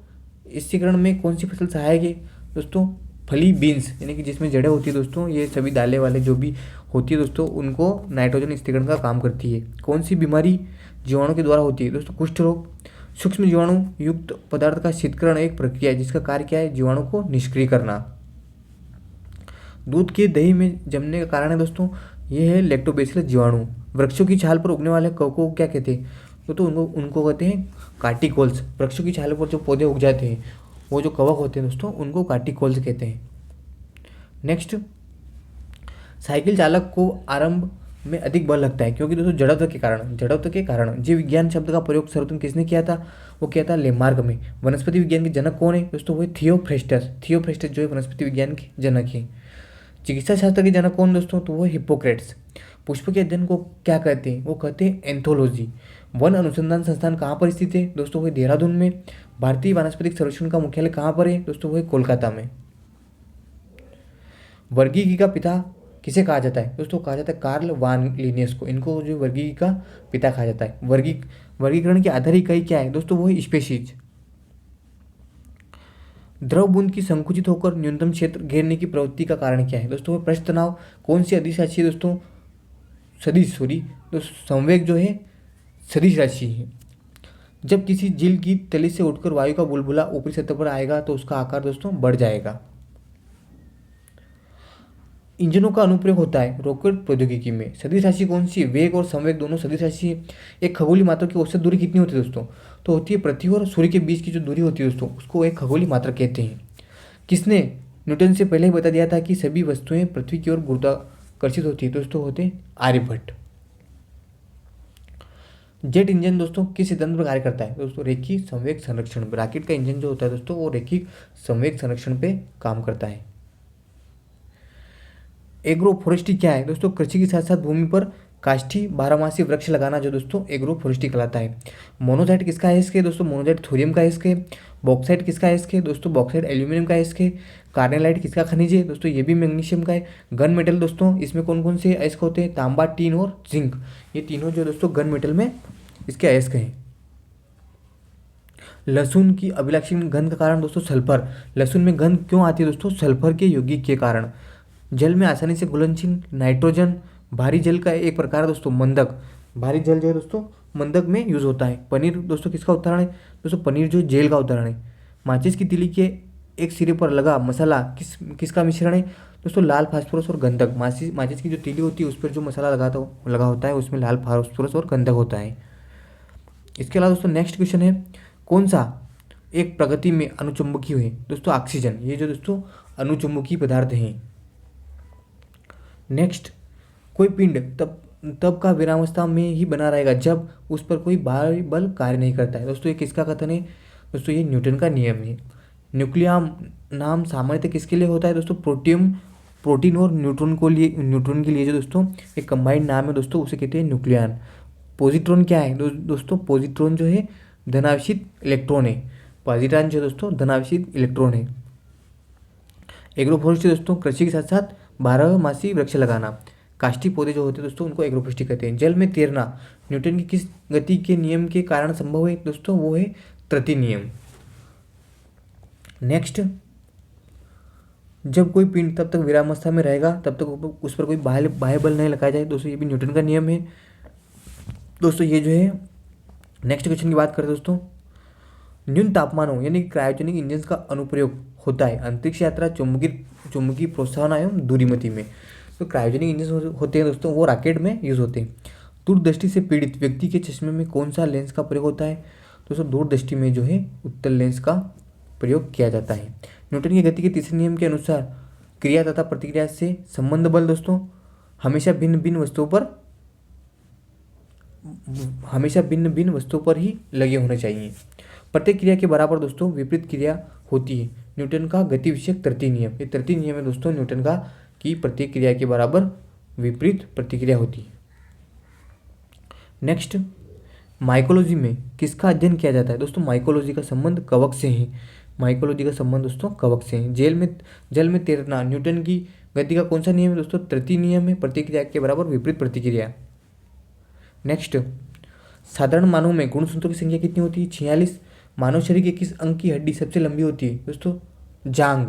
स्थिरीकरण में कौन सी फसल सहायक है? दोस्तों फली बीन्स, यानी कि जिसमें जड़ें होती है दोस्तों, ये सभी दालें वाले जो भी होती है दोस्तों उनको नाइट्रोजन स्थिरीकरण का काम करती है। कौन सी बीमारी जीवाणु के द्वारा होती है? दोस्तों कुष्ठ रोग। सूक्ष्म जीवाणु युक्त पदार्थ का शीतकरण एक प्रक्रिया है जिसका कार्य क्या है? जीवाणु को निष्क्रिय करना। दूध के दही में जमने का कारण है दोस्तों ये है लैक्टोबैसिलस जीवाणु। वृक्षों की छाल पर उगने वाले कवकों को क्या कहते हैं? तो उनको उनको कहते हैं कार्टिकोल्स। वृक्षों की छाल पर जो पौधे उग जाते हैं वो जो कवक होते हैं दोस्तों उनको कार्टिकोल्स कहते हैं। नेक्स्ट, साइकिल चालक को आरंभ में अधिक बल लगता है क्योंकि दोस्तों जड़त्व के कारण। जीव विज्ञान शब्द का प्रयोग सर्वप्रथम किसने किया था? वो किया था लेमार्क में। वनस्पति विज्ञान के जनक कौन है दोस्तों? वो है थियोफ्रेस्टस। थियोफ्रेस्टस जो है वनस्पति विज्ञान के जनक है। चिकित्सा शास्त्र के जनक कौन दोस्तों? तो वो हिप्पोक्रेट्स। पुष्प के अध्ययन को क्या कहते हैं? वो कहते हैं एंथोलॉजी। वन अनुसंधान संस्थान कहाँ पर स्थित है दोस्तों? वो है देहरादून में। भारतीय वानस्पतिक सर्वेक्षण का मुख्यालय कहाँ पर है दोस्तों? वो है कोलकाता में। वर्गीकी का पिता किसे कहा जाता है दोस्तों? कहा जाता है कार्ल वान लिनियस को। इनको जो वर्गीकी का पिता कहा जाता है। वर्गीकरण की आधार इकाई क्या है दोस्तों? वो है स्पेशीज। द्रव बूंद की संकुचित होकर न्यूनतम क्षेत्र घेरने की प्रवृत्ति का कारण क्या है दोस्तों? वो पृष्ठ तनाव। कौन सी अदिश राशि है दोस्तों? संवेग जो है सदिश राशि है। जब किसी झील की तली से उठकर वायु का बुलबुला ऊपरी सतह पर आएगा तो उसका आकार दोस्तों बढ़ जाएगा। इंजनों का अनुप्रयोग होता है रॉकेट प्रौद्योगिकी में। सदिश राशि कौन सी है? वेग और संवेग दोनों सदिश राशि है। एक खगोलीय मात्रक की औसत दूरी कितनी होती है दोस्तों? तो होती है पृथ्वी और सूर्य के बीच की जो दूरी होती है दोस्तों उसको एक खगोलीय मात्रक कहते हैं। किसने न्यूटन से पहले ही बता दिया था कि सभी वस्तुएं पृथ्वी की ओर गुरुत्वाकर्षित होती है? दोस्तों होते हैं आर्यभट्ट। जेट इंजन दोस्तों किस सिद्धांत पर कार्य करता है दोस्तों? रैखिक संवेग संरक्षण। रॉकेट का इंजन जो होता है दोस्तों वो रैखिक संवेग संरक्षण पे काम करता है। एग्रो फॉरेस्ट्री क्या है दोस्तों? कृषि के साथ साथ भूमि पर काष्ठी बारहमासी वृक्ष लगाना जो दोस्तों एग्रो फॉरेस्ट्री कहलाता है। मोनोजाइट किसका अयस्क है दोस्तों? मोनोजाइट थोरियम का अयस्क है। बॉक्साइट किसका अयस्क है दोस्तों? बॉक्साइट एल्यूमिनियम का अयस्क है। कार्नेलाइट किसका खनिज है दोस्तों? ये भी मैग्नीशियम का है। गन मेटल दोस्तों इसमें कौन कौन से अयस्क होते हैं? तांबा, टीन और जिंक। ये तीनों जो दोस्तों गन मेटल में इसके अयस्क हैं। लहसुन की अभिलाक्षी गंध का कारण दोस्तों सल्फर। लहसुन में गंध क्यों आती है दोस्तों? सल्फर के यौगिक के कारण। जल में आसानी से घुलनशील नाइट्रोजन। भारी जल का एक प्रकार है दोस्तों मंदक। भारी जल जो है दोस्तों मंदक में यूज होता है। पनीर दोस्तों किसका उदाहरण है दोस्तों? पनीर जो जेल का उदाहरण है। माचिस की तीली के एक सिरे पर लगा मसाला किसका मिश्रण है दोस्तों? लाल फास्फोरस और गंधक। माचिस की जो तीली होती है उस पर जो मसाला लगा होता है उसमें लाल फास्फोरस और गंधक होता है। इसके अलावा दोस्तों नेक्स्ट क्वेश्चन है कौन सा एक प्रगति में अनुचुंबकीय है दोस्तों? ऑक्सीजन। ये जो दोस्तों अनुचुंबकीय पदार्थ हैं। नेक्स्ट, कोई पिंड तब का विरामावस्था में ही बना रहेगा जब उस पर कोई बाहरी बल कार्य नहीं करता है दोस्तों। ये किसका कथन है दोस्तों? ये न्यूटन का नियम है। न्यूक्लियम नाम सामान्यतः किसके लिए होता है दोस्तों? प्रोटीन और न्यूट्रॉन के लिए जो दोस्तों एक कंबाइंड नाम है दोस्तों उसे कहते हैं न्यूक्लियन। पॉजिट्रॉन क्या है दोस्तों? पॉजिट्रॉन जो है धनावेशित इलेक्ट्रॉन है। पॉजिट्रॉन जो दोस्तों धनावेशित इलेक्ट्रॉन है। एग्रोफोरेस्ट्री दोस्तों कृषि के साथ साथ 12 मासी वृक्ष लगाना। काष्ठी पौधे जो होते हैं दोस्तों उनको एग्रोफोरेस्ट्री कहते हैं। जल में तैरना न्यूटन की किस गति के नियम के कारण संभव है दोस्तों? वो है तृतीय नियम। नेक्स्ट, जब कोई पिंड तब तक विरामावस्था में रहेगा तब तक उस पर कोई बाह्य बल नहीं लगाया जाए दोस्तों। ये भी न्यूटन का नियम है दोस्तों। ये जो है नेक्स्ट क्वेश्चन की बात करें दोस्तों, न्यून तापमानों यानी क्रायोजेनिक इंजन का अनुप्रयोग होता है अंतरिक्ष यात्रा, चुंबकीय प्रोत्साहन एवं दूरीमती में। तो क्रायोजेनिक इंजन होते हैं दोस्तों वो रॉकेट में यूज होते हैं। दूरदृष्टि से पीड़ित व्यक्ति के चश्मे में कौन सा लेंस का प्रयोग होता है दोस्तों? दूरदृष्टि में जो है उत्तल लेंस का प्रयोग किया जाता है। न्यूटन की गति के तीसरे नियम के अनुसार क्रिया तथा प्रतिक्रिया से संबंध बल दोस्तों हमेशा भिन्न भिन्न वस्तुओं पर ही लगे होने चाहिए। प्रत्येक क्रिया के बराबर दोस्तों विपरीत क्रिया होती है। न्यूटन का गति विषयक तृतीय नियम। ये तृतीय नियम है दोस्तों न्यूटन का कि प्रत्येक क्रिया के बराबर विपरीत प्रतिक्रिया होती है। नेक्स्ट, माइकोलॉजी में किसका अध्ययन किया जाता है दोस्तों? माइकोलॉजी का संबंध कवक से है। माइकोलॉजी का संबंध दोस्तों कवक से है। जल में तैरना न्यूटन की गति का कौन सा नियम है दोस्तों? तृतीय नियम है। प्रतिक्रिया के बराबर विपरीत प्रतिक्रिया। नेक्स्ट, साधारण मानव में गुणसूत्रों की संख्या कितनी होती है? 46। मानव शरीर के किस अंग की हड्डी सबसे लंबी होती है दोस्तों? जांघ।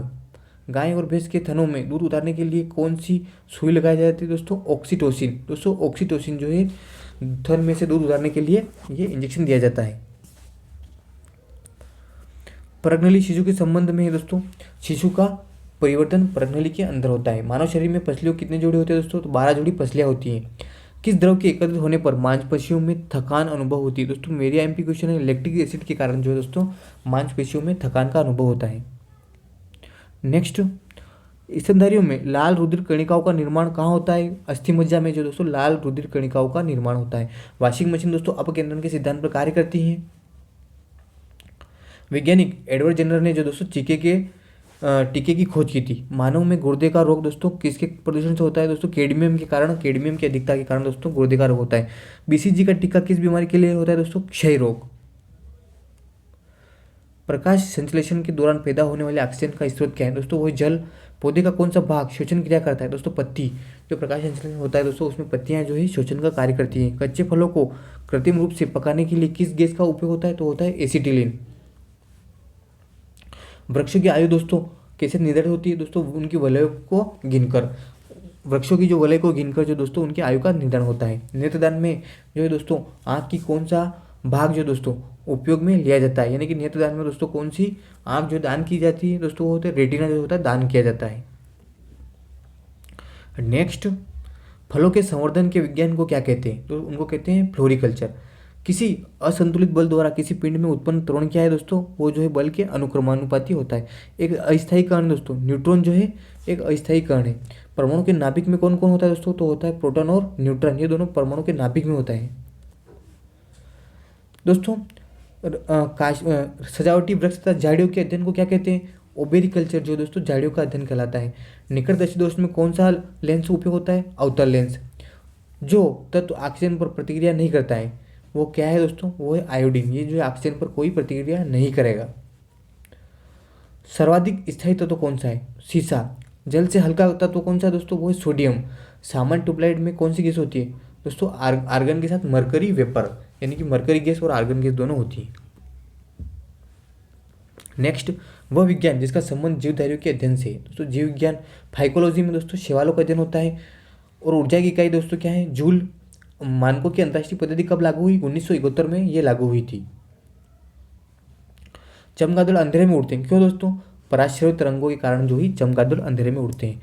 गाय और भैंस के थनों में दूध उतारने के लिए कौन सी सुई लगाई जाती है दोस्तों? ऑक्सीटोसिन। दोस्तों ऑक्सीटोसिन जो है थन में से दूध उतारने के लिए ये इंजेक्शन दिया जाता है। प्रज्ञली शिशु के संबंध में दोस्तों शिशु का परिवर्तन प्रणाली के अंदर होता है। मानव शरीर में पसलियों कितने जोड़ी होते हैं दोस्तों? तो 12 जोड़ी पसलियाँ होती हैं। किस द्रव के एकत्रित होने पर मांसपेशियों में थकान अनुभव होती है? दोस्तों मेरी एमपी क्वेश्चन है, लैक्टिक एसिड के कारण जो है दोस्तों मांसपेशियों में थकान का अनुभव होता है। नेक्स्ट, स्तनधारियों में लाल रुधिर कणिकाओं का निर्माण कहाँ होता है? अस्थि मज्जा में जो दोस्तों लाल रुधिर कणिकाओं का निर्माण होता है। वॉशिंग मशीन दोस्तों अपकेंद्रण के सिद्धांत पर कार्य करती है। वैज्ञानिक एडवर्ड जेनर ने जो दोस्तों टीके की खोज की थी। मानव में गुर्दे का रोग दोस्तों किसके प्रदूषण से होता है? दोस्तों कैडमियम के कारण, कैडमियम की अधिकता के कारण दोस्तों गुर्दे का रोग होता है। बीसीजी का टीका किस बीमारी के लिए होता है दोस्तों? क्षय रोग। प्रकाश संश्लेषण के दौरान पैदा होने वाले ऑक्सीजन का स्रोत क्या है? दोस्तों वही जल। पौधे का कौन सा भाग शोषण क्रिया करता है? दोस्तों पत्ती। जो प्रकाश संश्लेषण होता है दोस्तों उसमें पत्तियां जो है शोषण का कार्य करती हैं। कच्चे फलों को कृत्रिम रूप से पकाने के लिए किस गैस का उपयोग होता है? तो होता है एसिटिलीन। वृक्षों की आयु दोस्तों कैसे निर्धारित होती है? दोस्तों उनकी वलयों को गिनकर, वृक्षों की जो वलय को गिनकर जो दोस्तों उनकी आयु का निर्धारण होता है। नेत्रदान में जो है दोस्तों आँख की कौन सा भाग जो दोस्तों उपयोग में लिया जाता है? यानी कि नेत्रदान में दोस्तों कौन सी आँख जो दान की जाती है दोस्तों? वो होता है रेटिना जो होता है दान किया जाता है। नेक्स्ट, फलों के संवर्धन के विज्ञान को क्या कहते हैं? तो उनको कहते हैं फ्लोरिकल्चर। किसी असंतुलित बल द्वारा किसी पिंड में उत्पन्न त्वरण क्या है दोस्तों? वो जो है बल के अनुक्रमानुपाती होता है। एक अस्थायी कण दोस्तों न्यूट्रॉन जो है एक अस्थायी कण है। परमाणु के नाभिक में कौन कौन होता है दोस्तों? तो होता है प्रोटॉन और न्यूट्रॉन, ये दोनों परमाणु के नाभिक में होता है। दोस्तों सजावटी वृक्ष तथा झाड़ियों के अध्ययन को क्या कहते हैं? ओबेरिकल्चर जो दोस्तों झाड़ियों का अध्ययन कहलाता है। निकटदर्शी दोष में कौन सा लेंस उपयोग होता है? अवतल लेंस। जो तत्व ऑक्सीजन पर प्रतिक्रिया नहीं करता है वो क्या है दोस्तों? वो है आयोडीन। ये जो है ऑक्सीजन पर कोई प्रतिक्रिया नहीं करेगा। सर्वाधिक स्थायी तत्व कौन सा है? सीसा। जल से हल्का तत्व कौन सा है दोस्तों? वो है सोडियम। सामान्य ट्यूबलाइट में कौन सी गैस होती है दोस्तों? आर्गन के साथ मरकरी वेपर, यानी कि मरकरी गैस और आर्गन गैस दोनों होती है। नेक्स्ट, वह विज्ञान जिसका संबंध जीवधारियों के अध्ययन से है। दोस्तों जीव विज्ञान। फाइकोलॉजी में दोस्तों शैवालों का अध्ययन होता है। और ऊर्जा की इकाई दोस्तों क्या है? जूल। मानकों की अंतर्राष्ट्रीय पद्धति कब लागू हुई? 1971 में ये लागू हुई थी। चमगादड़ अंधेरे में उड़ते हैं, क्यों दोस्तों? पराश्रवित तरंगों के कारण जो ही चमगादड़ अंधेरे में उड़ते हैं।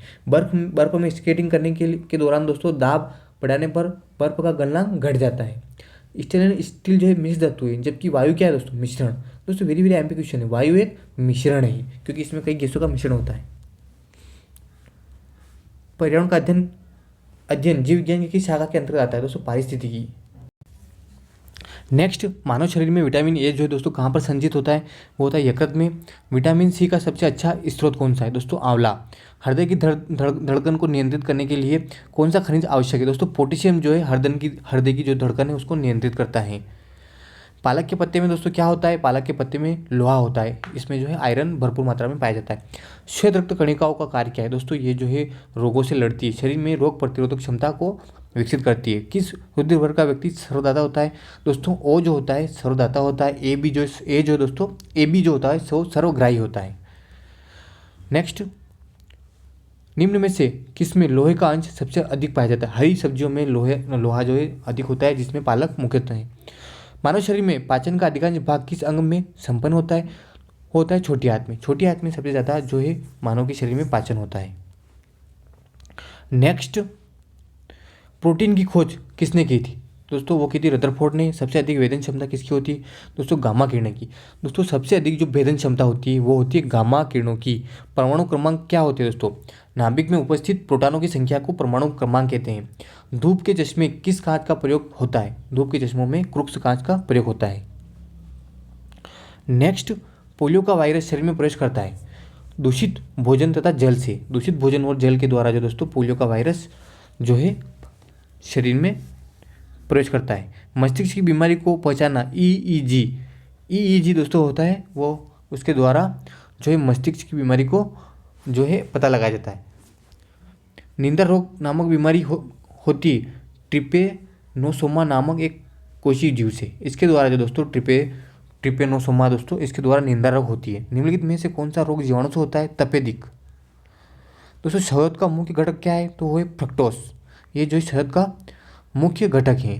बर्फ में स्केटिंग करने के दौरान दोस्तों दाब बढ़ाने पर बर्फ का गलनांक घट जाता है। स्टील जो है मिश्र धातु है, जबकि वायु क्या है दोस्तों? मिश्रण। दोस्तों वेरी वेरी एमपी क्वेश्चन है, वायु एक मिश्रण है क्योंकि इसमें कई गैसों का मिश्रण होता है। पर्यावरण का अध्ययन जीव विज्ञान की किस शाखा के अंतर्गत आता है दोस्तों? पारिस्थितिकी। नेक्स्ट, मानव शरीर में विटामिन ए जो है दोस्तों कहाँ पर संचित होता है? वो होता है यकृत में। विटामिन सी का सबसे अच्छा स्रोत कौन सा है दोस्तों? आंवला। हृदय की धड़कन को नियंत्रित करने के लिए कौन सा खनिज आवश्यक है दोस्तों? पोटेशियम जो है हृदय की जो धड़कन है उसको नियंत्रित करता है। पालक के पत्ते में दोस्तों क्या होता है? पालक के पत्ते में लोहा होता है, इसमें जो है आयरन भरपूर मात्रा में पाया जाता है। श्वेत रक्त कणिकाओं का कार्य क्या है दोस्तों? ये जो है रोगों से लड़ती है, शरीर में रोग प्रतिरोधक क्षमता को विकसित करती है। किस रुधिर वर्ग का व्यक्ति सर्वदाता होता है दोस्तों? ओ जो होता है सर्वदाता होता है। ए बी जो दोस्तों ए बी जो होता है सो सर्वग्राही होता है। नेक्स्ट, निम्न में से किसमें लोहे का अंश सबसे अधिक पाया जाता है? हरी सब्जियों में लोहा जो है अधिक होता है, जिसमें पालक मुख्यतः है। मानव शरीर में पाचन का अधिकांश भाग किस अंग में संपन्न होता है? होता है छोटी आंत में। छोटी आंत में सबसे ज़्यादा जो है मानव के शरीर में पाचन होता है। नेक्स्ट, प्रोटीन की खोज किसने की थी दोस्तों? वो की थी रदरफोर्ड ने। सबसे अधिक भेदन क्षमता किसकी होती है दोस्तों? गामा किरण की। दोस्तों सबसे अधिक जो भेदन क्षमता होती है वो होती है गामा किरणों की। परमाणु क्रमांक क्या होते हैं दोस्तों? नाभिक में उपस्थित प्रोटॉनों की संख्या को परमाणु क्रमांक कहते हैं। धूप के चश्मे किस कांच का प्रयोग होता है? धूप के चश्मों में क्रुक्स कांच का प्रयोग होता है। नेक्स्ट, पोलियो का वायरस शरीर में प्रवेश करता है दूषित भोजन तथा जल से। दूषित भोजन और जल के द्वारा जो दोस्तों पोलियो का वायरस जो है शरीर में प्रवेश करता है। मस्तिष्क की बीमारी को पहचानना ईईजी दोस्तों होता है, वो उसके द्वारा जो है मस्तिष्क की बीमारी को जो है पता लगाया जाता है। नींदर रोग नामक बीमारी होती ट्रिपेनोसोमा नामक एक कोशिकीय जीव से। इसके द्वारा जो दोस्तों ट्रिपेनोसोमा दोस्तों इसके द्वारा नींदर रोग होती है। निम्नलिखित में से कौन सा रोग जीवाणु से होता है? तपेदिक। दोस्तों शहद का मुख्य घटक क्या है? तो वो है फ्रक्टोज। ये जो शहद का मुख्य घटक है।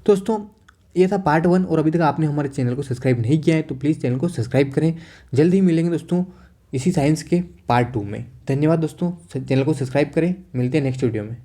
दोस्तों ये था पार्ट 1। और अभी तक आपने हमारे चैनल को सब्सक्राइब नहीं किया है तो प्लीज़ चैनल को सब्सक्राइब करें। जल्द ही मिलेंगे दोस्तों इसी साइंस के पार्ट 2 में। धन्यवाद दोस्तों, चैनल को सब्सक्राइब करें। मिलते हैं नेक्स्ट वीडियो में।